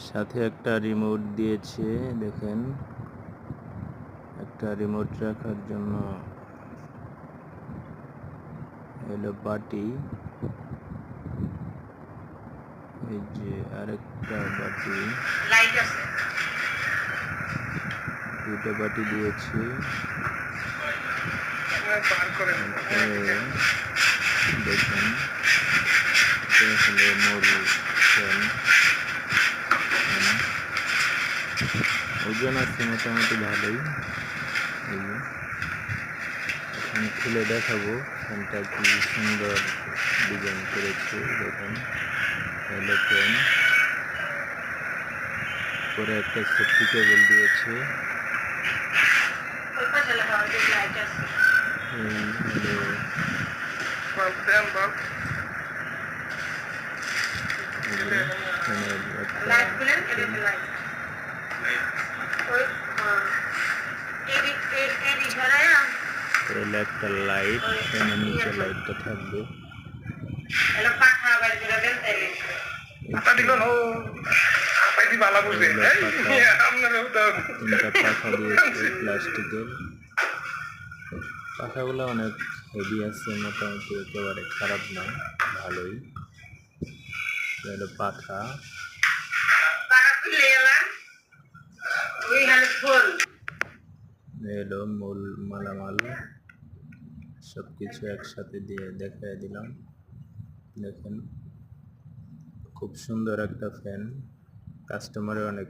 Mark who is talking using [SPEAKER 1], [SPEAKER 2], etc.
[SPEAKER 1] সাথে একটা রিমোট দিয়েছে, দেখেন একটা রিমোট রাখার জন্য হলো বাটি, এই যে আরেকটা বাটি,
[SPEAKER 2] লাইট আছে,
[SPEAKER 1] দুটো বাটি দিয়েছে। দেখেন হলো মূল ফ্যান, ওজন আছে মোটামুটি ভালোই। এই যে এখন খুলে দেখাবো ফ্যানটা কি সুন্দর ডিজাইন করেছে। দেখেন হলো ফ্যান, পরে একটা সেফটি কেবল দিয়েছে।
[SPEAKER 2] ওই পাশে লেখা আছে লাইট আছে,
[SPEAKER 1] এই হলো ফ্যানের একটা
[SPEAKER 2] লাইট খুলেন, এটা লাইট ওই এডি সরায়া
[SPEAKER 1] হলো একটা লাইট, ফ্যানের নিচে লাইটটা থাকবে।
[SPEAKER 2] এটা পাখা বাইরে করে দেন তাইলে
[SPEAKER 1] তিনটা পাখা দিয়েছে প্লাস্টিকের। পাখাগুলো অনেক হেভি আছে, মোটামুটি একেবারে খারাপ না, ভালোই। হলো পাখা,
[SPEAKER 2] পাখা খুলে গেলাম এইখানে খোল,
[SPEAKER 1] এলো মূল মালামাল, সবকিছু একসাথে দিয়ে দেখাই দিলাম। দেখেন খুব সুন্দর একটা ফ্যান, কাস্টমারের অনেক